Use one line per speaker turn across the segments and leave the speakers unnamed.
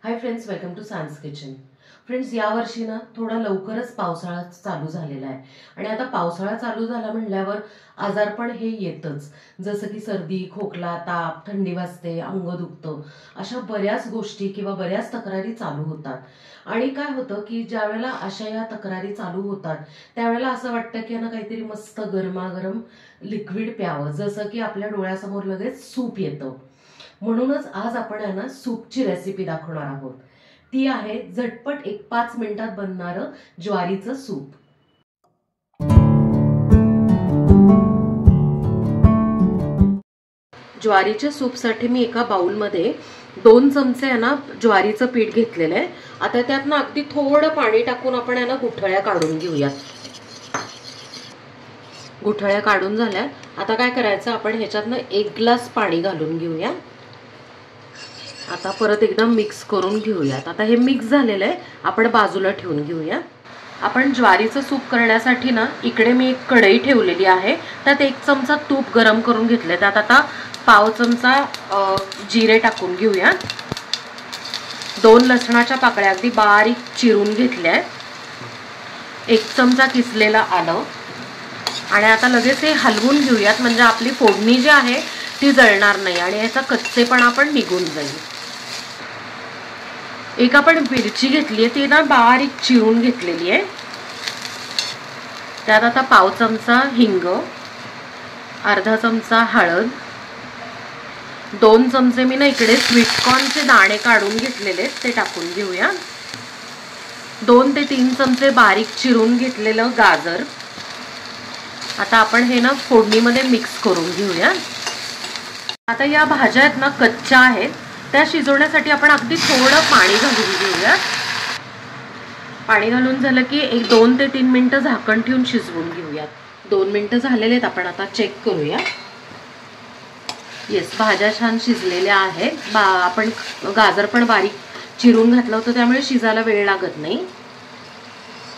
High friends, welcome to science kitchen. Friends, या वर्षी ना थोडा लवकरच पावसाळा चालू झालेला आहे आणि आता पावसाळा चालू झाला म्हणल्यावर आजारपण हे येतच. जसं की सर्दी, खोकला, ताप, थंडी वाजते, अंग दुखतं, अशा बऱ्याच गोष्टी किंवा बऱ्याच तक्रारी चालू होतात. आणि काय होतं की ज्या वेळेला अशा या तक्रारी चालू होतात त्यावेळेला असं वाटतं की ना काहीतरी मस्त गरमागरम लिक्विड प्यावं, जसं की आपल्या डोळ्यासमोर लगेच सूप येतं. म्हणूनच आज आपण आहे ना सूपची रेसिपी दाखवणार आहोत. ती आहे झटपट 1-5 मिनिटात बनणारं ज्वारीचं सूप. ज्वारीच्या सूपसाठी मी एका बाउलमध्ये 2 चमचे आहे ना ज्वारीचं पीठ घेतलेलं आहे. आता त्यात ना अगदी थोडं पाणी टाकून आपण आहे ना गुठळ्या काढून घेऊया. गुठळ्या काढून झाल्या. आता काय करायचं, आपण ह्याच्यातनं 1 ग्लास पाणी घालून घेऊया. आता परत एकदा मिक्स करून घेऊयात. आता हे मिक्स झालेलं आहे, आपण बाजूला ठेवून घेऊया. आपण ज्वारीचं सूप करण्यासाठी ना इकडे मी एक कढई ठेवलेली आहे. त्यात 1 चमचा तूप गरम करून घेतले. त्यात आता पाव चमचा जिरे टाकून घेऊया. 2 लसणाच्या पाकळ्या अगदी बारीक चिरून घेतल्या. 1 चमचा किसलेला आलं. आणि आता लगेच हे हलवून घेऊयात, म्हणजे आपली फोडणी जी आहे ती जळणार नाही आणि याचा कच्चेपणा पण निघून जाईल. एक आपण मिरची घेतली आहे, ती ना बारीक चिरून घेतलेली आहे. त्यात आता पाव चमचा हिंग, अर्धा चमचा हळद, 2 चमचे मी ना इकडे स्वीटकॉर्नचे दाणे काढून घेतलेले ते टाकून घेऊया. 2 ते 3 चमचे बारीक चिरून घेतलेलं गाजर. आता आपण हे ना फोडणीमध्ये मिक्स करून घेऊया. आता या भाज्या आहेत ना कच्च्या आहेत, त्या शिजवण्यासाठी आपण अगदी थोडं पाणी घालून घेऊया. पाणी घालून झालं की 2 ते 3 मिनिटं झाकण ठेवून शिजवून घेऊयात. 2 मिनिटं झालेले आहेत, आपण आता चेक करूया. येस, भाज्या छान शिजलेल्या आहेत. आपण गाजर पण बारीक चिरून घातलं होतं, त्यामुळे शिजायला वेळ लागत नाही.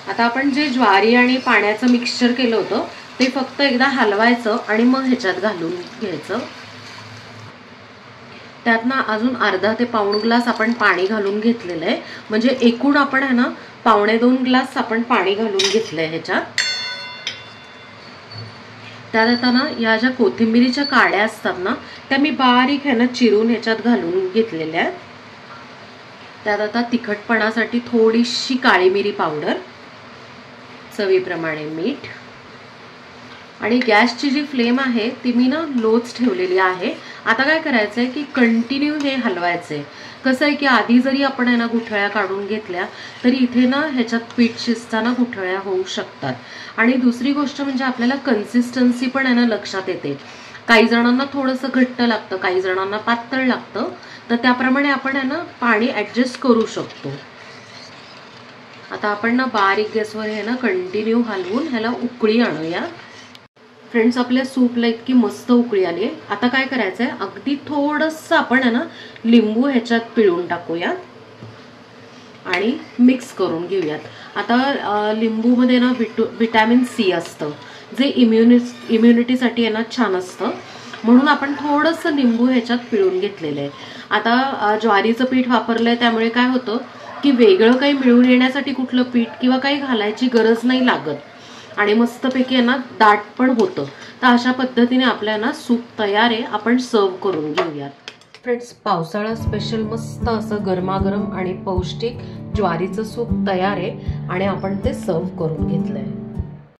आता आपण जे ज्वारी आणि पाण्याचं मिक्सचर केलं होतं ते फक्त एकदा हलवायचं आणि मग ह्याच्यात घालून घ्यायचं. त्यात ना अजून अर्धा ते पाऊण ग्लास आपण पाणी घालून घेतलेलं आहे. म्हणजे एकूण आपण आहे ना 1.25 ग्लास आपण पाणी घालून घेतलंय ह्याच्यात. त्यात आता ना या ज्या कोथिंबीरीच्या काड्या असतात ना त्या मी बारीक आहे ना चिरून ह्याच्यात घालून घेतलेल्या आहेत. त्यात आता तिखटपणासाठी थोडीशी काळी मिरी पावडर, चवीप्रमाणे मीठ. आणि गॅसची जी फ्लेम आहे ती मी ना लोच ठेवलेली आहे. आता काय करायचं आहे की कंटिन्यू हे हलवायचं आहे. कसं आहे की आधी जरी आपण आहे ना गुठळ्या काढून घेतल्या तरी इथे ना ह्याच्यात पीठ शिजताना गुठळ्या होऊ शकतात. आणि दुसरी गोष्ट म्हणजे आपल्याला कन्सिस्टन्सी पण आहे ना लक्षात येते. काही जणांना थोडंसं घट्ट लागतं, काही जणांना पातळ लागतं, तर त्याप्रमाणे आपण आहे ना पाणी ॲडजस्ट करू शकतो. आता आपण ना बारीक गॅसवर आहे ना कंटिन्यू हलवून ह्याला उकळी आणूया. फ्रेंड्स, आपल्या सूपला इतकी मस्त उकळी आली आहे. आता काय करायचंय, अगदी थोडंसं आपण आहे ना लिंबू ह्याच्यात पिळून टाकूया आणि मिक्स करून घेऊयात. आता लिंबूमध्ये ना व्हिटॅमिन सी असतं, जे इम्युनिटीसाठी आहे ना छान असतं. म्हणून आपण थोडंसं लिंबू ह्याच्यात पिळून घेतलेलं आहे. आता ज्वारीचं पीठ वापरलंय त्यामुळे काय होतं की वेगळं काही मिळून येण्यासाठी कुठलं पीठ किंवा काही घालायची गरज नाही लागत आणि मस्तपैकी आहे ना दाट पण होतं. तर अशा पद्धतीने आपल्याला सूप तयार आहे. आपण सर्व करून घेऊयात. फ्रेंड्स, पावसाळा स्पेशल मस्त असं गरमागरम आणि पौष्टिक ज्वारीचं सूप तयार आहे आणि आपण ते सर्व करून घेतलंय.